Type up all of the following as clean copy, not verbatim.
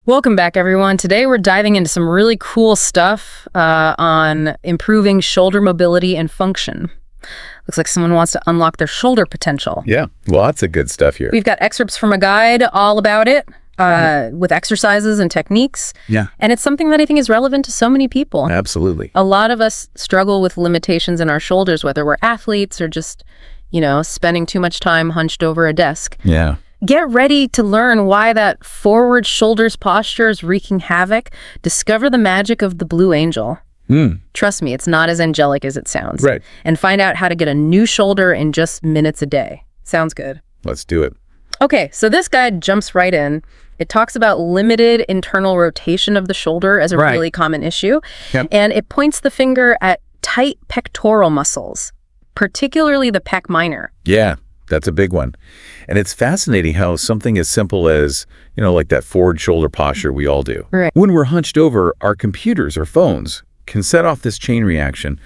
Welcome back, everyone. Today we're diving into some really cool stuff on improving shoulder mobility and function. Looks like someone wants to unlock their shoulder potential. Yeah, lots of good stuff here. We've got excerpts from a guide all about it with exercises and techniques. Yeah. And it's something that I think is relevant to so many people. Absolutely. A lot of us struggle with limitations in our shoulders, whether we're athletes or just, spending too much time hunched over a desk. Yeah. Get ready to learn why that forward shoulders posture is wreaking havoc. Discover the magic of the Blue Angel. Trust me, it's not as angelic as it sounds. Right. And find out how to get a new shoulder in just minutes a day. Sounds good. Let's do it. Okay, so this guide jumps right in. It talks about limited internal rotation of the shoulder as a really common issue. Yep. And it points the finger at tight pectoral muscles, particularly the pec minor. Yeah, that's a big one. And it's fascinating how something as simple as, like that forward shoulder posture we all do. Right. When we're hunched over, our computers or phones can set off this chain reaction,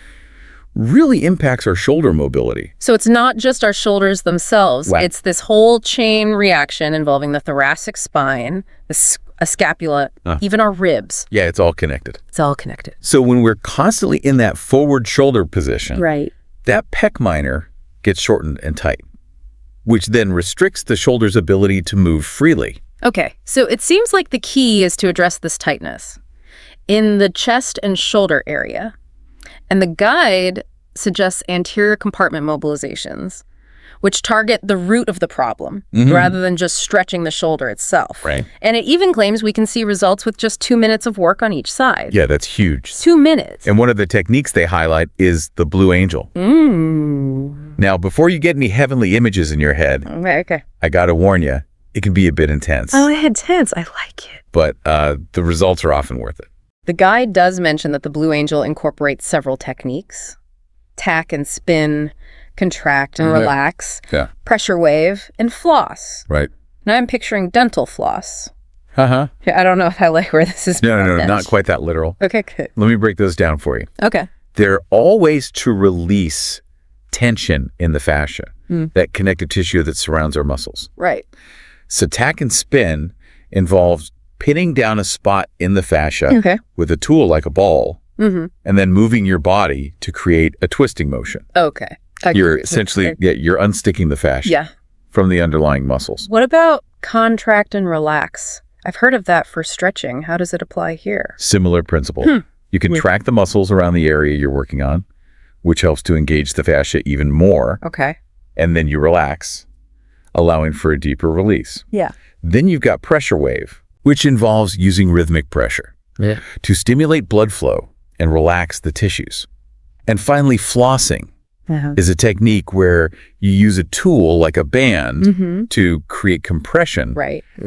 really impacts our shoulder mobility. So it's not just our shoulders themselves. Wow. It's this whole chain reaction involving the thoracic spine, a scapula, even our ribs. Yeah, it's all connected. It's all connected. So when we're constantly in that forward shoulder position, Right. that pec minor gets shortened and tight, which then restricts the shoulder's ability to move freely. Okay, so it seems like the key is to address this tightness in the chest and shoulder area. And the guide suggests anterior compartment mobilizations, which target the root of the problem rather than just stretching the shoulder itself. Right. And it even claims we can see results with just 2 minutes of work on each side. Yeah, that's huge. 2 minutes. And one of the techniques they highlight is the Blue Angel. Now, before you get any heavenly images in your head, Okay. I gotta warn you, it can be a bit intense. Oh, intense. I like it. But the results are often worth it. The guide does mention that the Blue Angel incorporates several techniques: tack and spin, contract and relax, Yeah. pressure wave, and floss. Right. Now I'm picturing dental floss. Uh-huh. Yeah, I don't know if I like where this is No, going. not quite that literal. Okay, good. Let me break those down for you. Okay. They're all ways to release tension in the fascia, that connective tissue that surrounds our muscles. Right. So tack and spin involves pinning down a spot in the fascia with a tool like a ball, and then moving your body to create a twisting motion. Okay. You're essentially, you're unsticking the fascia from the underlying muscles. What about contract and relax? I've heard of that for stretching. How does it apply here? Similar principle. You contract the muscles around the area you're working on, which helps to engage the fascia even more. Okay. And then you relax, allowing for a deeper release. Yeah. Then you've got pressure wave, which involves using rhythmic pressure to stimulate blood flow and relax the tissues. And finally, flossing is a technique where you use a tool like a band to create compression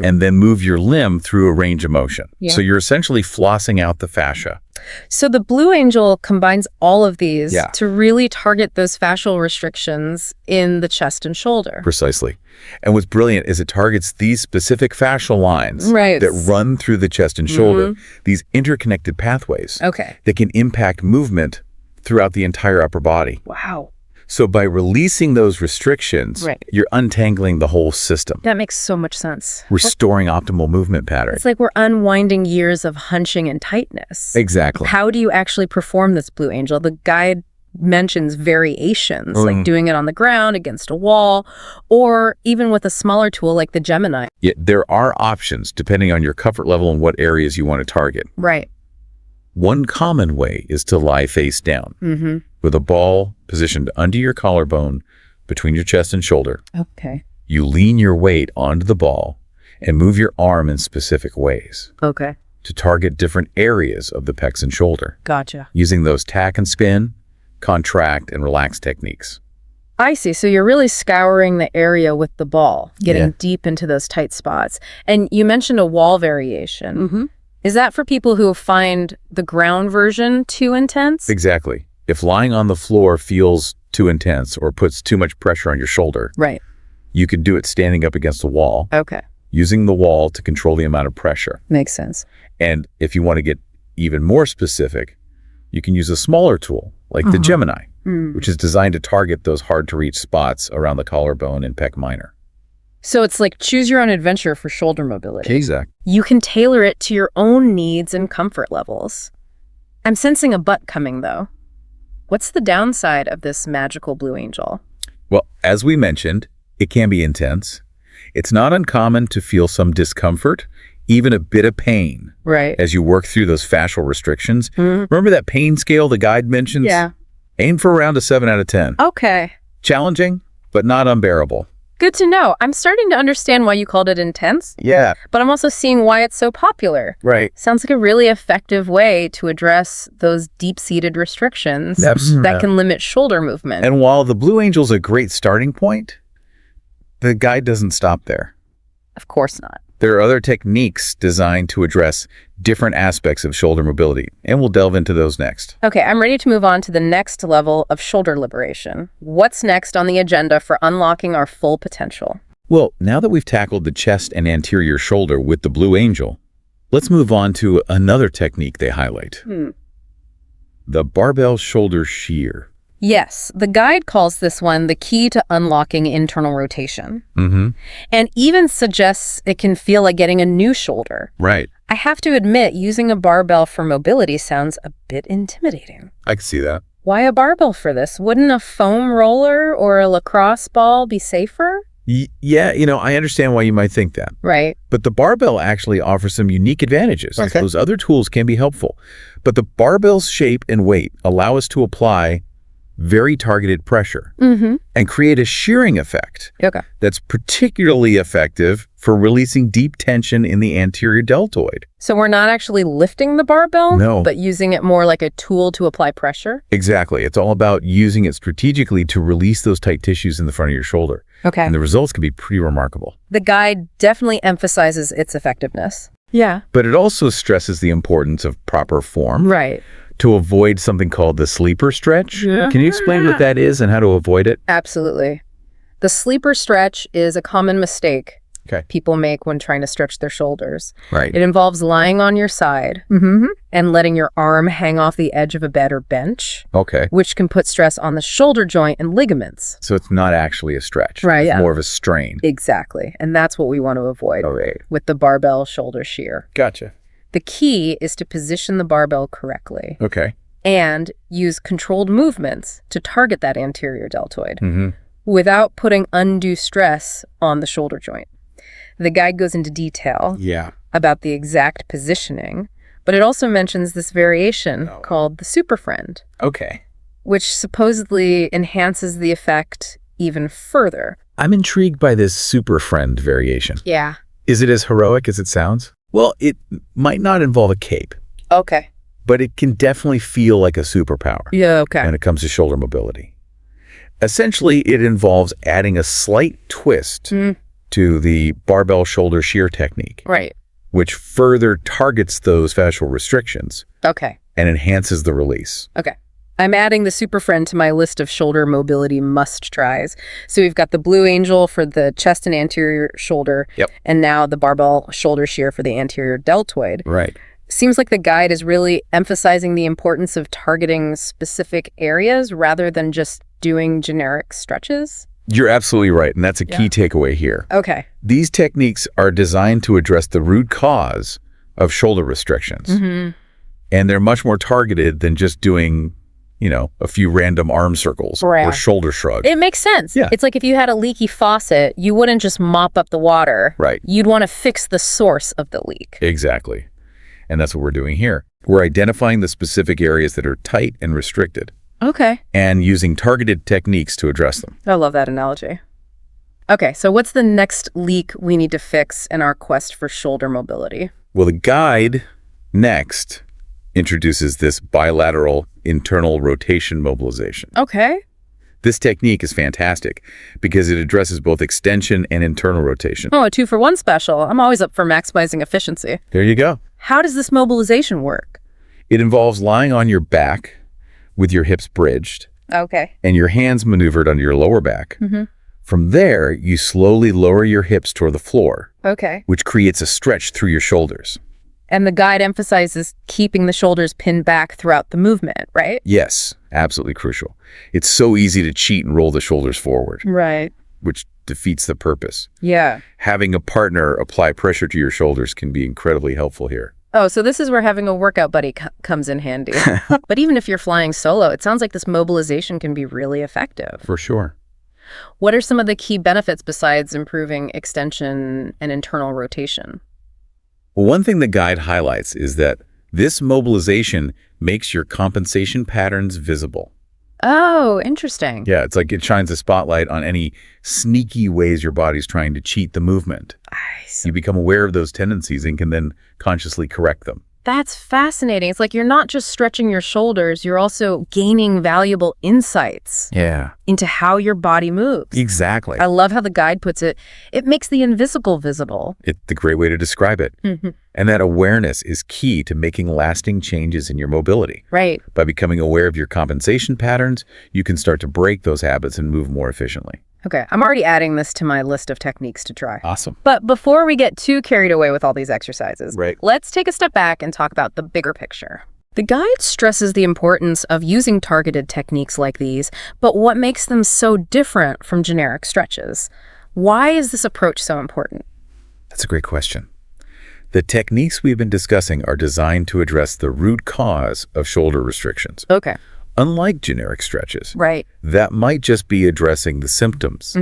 and then move your limb through a range of motion. So you're essentially flossing out the fascia. So the Blue Angel combines all of these to really target those fascial restrictions in the chest and shoulder. Precisely. And what's brilliant is it targets these specific fascial lines that run through the chest and shoulder, these interconnected pathways that can impact movement throughout the entire upper body. Wow. So by releasing those restrictions, you're untangling the whole system. That makes so much sense. Restoring optimal movement patterns. It's like we're unwinding years of hunching and tightness. Exactly. How do you actually perform this Blue Angel? The guide mentions variations, like doing it on the ground, against a wall, or even with a smaller tool like the Gemini. Yeah, there are options depending on your comfort level and what areas you want to target. Right. One common way is to lie face down with a ball positioned under your collarbone between your chest and shoulder. Okay. You lean your weight onto the ball and move your arm in specific ways to target different areas of the pecs and shoulder. Gotcha. Using those tack and spin, contract, and relax techniques. I see. So you're really scouring the area with the ball, getting deep into those tight spots. And you mentioned a wall variation. Is that for people who find the ground version too intense? Exactly. If lying on the floor feels too intense or puts too much pressure on your shoulder, you can do it standing up against a wall. Okay. Using the wall to control the amount of pressure. Makes sense. And if you want to get even more specific, you can use a smaller tool like the Gemini, which is designed to target those hard to reach spots around the collarbone and pec minor. So it's like choose your own adventure for shoulder mobility. Exactly. You can tailor it to your own needs and comfort levels. I'm sensing a but coming, though. What's the downside of this magical Blue Angel? Well, as we mentioned, it can be intense. It's not uncommon to feel some discomfort, even a bit of pain, Right. as you work through those fascial restrictions. Remember that pain scale the guide mentions? Yeah. Aim for around a 7 out of 10. Okay. Challenging, but not unbearable. Good to know. I'm starting to understand why you called it intense, Yeah. but I'm also seeing why it's so popular. Right. Sounds like a really effective way to address those deep-seated restrictions that can limit shoulder movement. And while the Blue Angel's a great starting point, the guide doesn't stop there. Of course not. There are other techniques designed to address different aspects of shoulder mobility, and we'll delve into those next. Okay, I'm ready to move on to the next level of shoulder liberation. What's next on the agenda for unlocking our full potential? Well, now that we've tackled the chest and anterior shoulder with the Blue Angel, let's move on to another technique they highlight. The barbell shoulder shear. Yes, the guide calls this one the key to unlocking internal rotation, and even suggests it can feel like getting a new shoulder. Right. I have to admit, using a barbell for mobility sounds a bit intimidating. I can see that. Why a barbell for this? Wouldn't a foam roller or a lacrosse ball be safer? Yeah, I understand why you might think that. Right. But the barbell actually offers some unique advantages. Okay. Those other tools can be helpful. But the barbell's shape and weight allow us to apply very targeted pressure and create a shearing effect Okay. that's particularly effective for releasing deep tension in the anterior deltoid. So we're not actually lifting the barbell, No. but using it more like a tool to apply pressure? Exactly. It's all about using it strategically to release those tight tissues in the front of your shoulder. Okay. And the results can be pretty remarkable. The guide definitely emphasizes its effectiveness. Yeah. But it also stresses the importance of proper form Right. to avoid something called the sleeper stretch. Yeah. Can you explain what that is and how to avoid it? Absolutely. The sleeper stretch is a common mistake people make when trying to stretch their shoulders. Right. It involves lying on your side and letting your arm hang off the edge of a bed or bench, Okay. which can put stress on the shoulder joint and ligaments. So it's not actually a stretch. Right, It's yeah. more of a strain. Exactly. And that's what we want to avoid Okay. with the barbell shoulder shear. Gotcha. The key is to position the barbell correctly Okay. and use controlled movements to target that anterior deltoid Mm-hmm. without putting undue stress on the shoulder joint. The guide goes into detail Yeah. about the exact positioning, but it also mentions this variation called the super friend, Okay. which supposedly enhances the effect even further. I'm intrigued by this super friend variation. Yeah. Is it as heroic as it sounds? Well, it might not involve a cape, Okay. but it can definitely feel like a superpower Yeah, okay. when it comes to shoulder mobility. Essentially, it involves adding a slight twist to the barbell shoulder shear technique, Right. which further targets those fascial restrictions Okay. and enhances the release. Okay. I'm adding the super friend to my list of shoulder mobility must-tries. So we've got the Blue Angel for the chest and anterior shoulder, Yep. and now the barbell shoulder shear for the anterior deltoid. Right. Seems like the guide is really emphasizing the importance of targeting specific areas rather than just doing generic stretches. You're absolutely right, and that's a key takeaway here. Okay. These techniques are designed to address the root cause of shoulder restrictions, and they're much more targeted than just doing, a few random arm circles or Right. shoulder shrugs. It makes sense. Yeah. It's like if you had a leaky faucet, you wouldn't just mop up the water. Right. You'd want to fix the source of the leak. Exactly. And that's what we're doing here. We're identifying the specific areas that are tight and restricted Okay. and using targeted techniques to address them. I love that analogy. Okay, so what's the next leak we need to fix in our quest for shoulder mobility? Well, the guide next introduces this bilateral internal rotation mobilization. Okay. This technique is fantastic because it addresses both extension and internal rotation. Oh, a 2-for-1 special. I'm always up for maximizing efficiency. There you go. How does this mobilization work? It involves lying on your back with your hips bridged Okay. and your hands maneuvered under your lower back. From there, you slowly lower your hips toward the floor, Okay. which creates a stretch through your shoulders. And the guide emphasizes keeping the shoulders pinned back throughout the movement, right? Yes, absolutely crucial. It's so easy to cheat and roll the shoulders forward. Right. which defeats the purpose. Yeah. Having a partner apply pressure to your shoulders can be incredibly helpful here. Oh, so this is where having a workout buddy comes in handy. But even if you're flying solo, it sounds like this mobilization can be really effective. For sure. What are some of the key benefits besides improving extension and internal rotation? Well, one thing the guide highlights is that this mobilization makes your compensation patterns visible. Oh, interesting. Yeah, it's like it shines a spotlight on any sneaky ways your body's trying to cheat the movement. I see. You become aware of those tendencies and can then consciously correct them. That's fascinating. It's like you're not just stretching your shoulders, you're also gaining valuable insights Yeah. into how your body moves. Exactly. I love how the guide puts it. It makes the invisible visible. It's the great way to describe it. And that awareness is key to making lasting changes in your mobility. Right. By becoming aware of your compensation patterns, you can start to break those habits and move more efficiently. Okay, I'm already adding this to my list of techniques to try. Awesome. But before we get too carried away with all these exercises, Right. let's take a step back and talk about the bigger picture. The guide stresses the importance of using targeted techniques like these, but what makes them so different from generic stretches? Why is this approach so important? That's a great question. The techniques we've been discussing are designed to address the root cause of shoulder restrictions. Okay. Unlike generic stretches, Right. that might just be addressing the symptoms.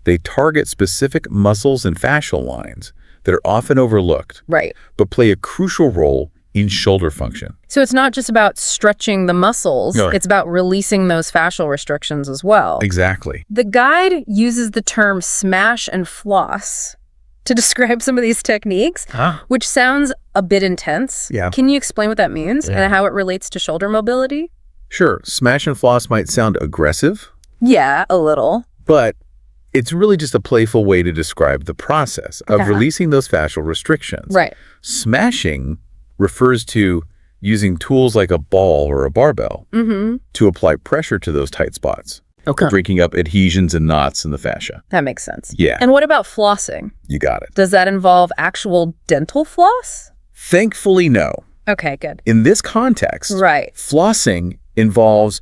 They target specific muscles and fascial lines that are often overlooked, Right. but play a crucial role in shoulder function. So it's not just about stretching the muscles, No. it's about releasing those fascial restrictions as well. Exactly. The guide uses the term smash and floss to describe some of these techniques, which sounds a bit intense. Yeah. Can you explain what that means and how it relates to shoulder mobility? Sure, smash and floss might sound aggressive, Yeah, a little. but it's really just a playful way to describe the process of releasing those fascial restrictions. Right. Smashing refers to using tools like a ball or a barbell to apply pressure to those tight spots, breaking up adhesions and knots in the fascia. That makes sense. Yeah. And what about flossing? You got it. Does that involve actual dental floss? Thankfully, no. Okay, good. In this context, Right. flossing involves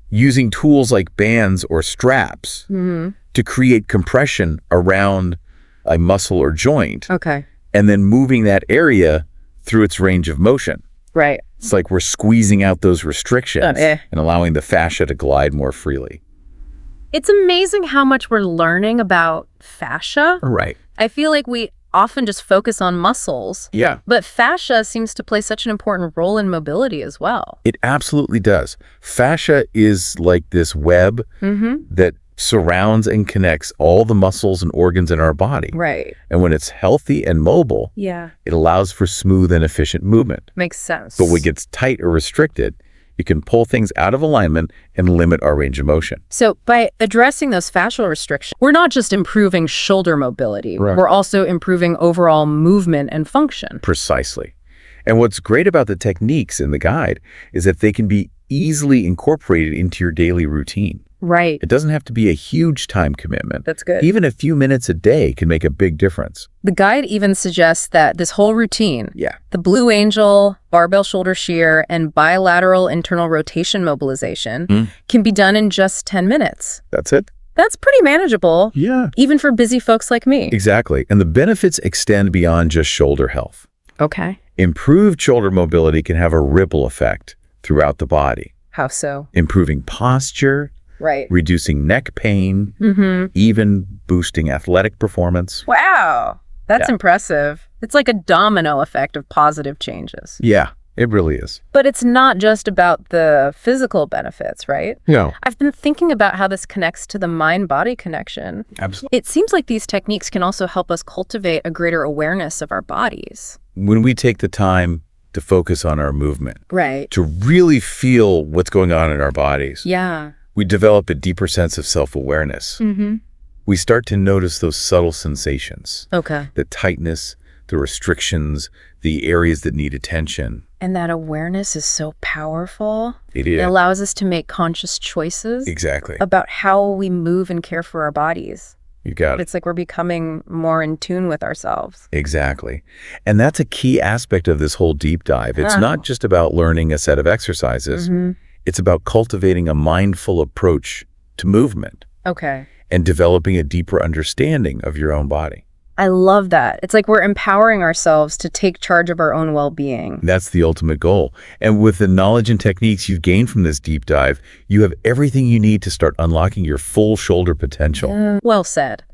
using tools like bands or straps to create compression around a muscle or joint, Okay. and then moving that area through its range of motion. Right. It's like we're squeezing out those restrictions and allowing the fascia to glide more freely. It's amazing how much we're learning about fascia. Right. I feel like we often just focus on muscles. Yeah. But fascia seems to play such an important role in mobility as well. It absolutely does. Fascia is like this web that surrounds and connects all the muscles and organs in our body. Right. And when it's healthy and mobile, Yeah. it allows for smooth and efficient movement. Makes sense. But when it gets tight or restricted, it can pull things out of alignment and limit our range of motion. So by addressing those fascial restrictions, we're not just improving shoulder mobility. Right. We're also improving overall movement and function. Precisely. And what's great about the techniques in the guide is that they can be easily incorporated into your daily routine. Right. It doesn't have to be a huge time commitment. That's good. Even a few minutes a day can make a big difference. The guide even suggests that this whole routine, Yeah. the Blue Angel, barbell shoulder shear, and bilateral internal rotation mobilization can be done in just 10 minutes. That's it. That's pretty manageable, Yeah. even for busy folks like me. Exactly. And the benefits extend beyond just shoulder health. Okay. Improved shoulder mobility can have a ripple effect throughout the body, How so? improving posture, Right. reducing neck pain, even boosting athletic performance. Wow. That's Yeah. impressive. It's like a domino effect of positive changes. Yeah, it really is. But it's not just about the physical benefits, right? No, I've been thinking about how this connects to the mind-body connection. absolutely. It seems like these techniques can also help us cultivate a greater awareness of our bodies. When we take the time to focus on our movement, Right. to really feel what's going on in our bodies, Yeah. we develop a deeper sense of self-awareness. We start to notice those subtle sensations, Okay. the tightness, the restrictions, the areas that need attention. And that awareness is so powerful. It It is. allows us to make conscious choices Exactly. about how we move and care for our bodies. You got it. It's like we're becoming more in tune with ourselves. Exactly. And that's a key aspect of this whole deep dive. It's not just about learning a set of exercises. It's about cultivating a mindful approach to movement. Okay. and developing a deeper understanding of your own body. I love that. It's like we're empowering ourselves to take charge of our own well-being. That's the ultimate goal. And with the knowledge and techniques you've gained from this deep dive, you have everything you need to start unlocking your full shoulder potential. Well said.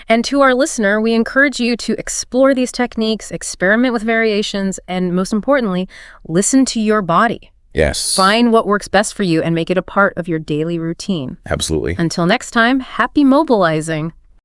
And to our listener, we encourage you to explore these techniques, experiment with variations, and most importantly, listen to your body. Yes. Find what works best for you and make it a part of your daily routine. Absolutely. Until next time, happy mobilizing.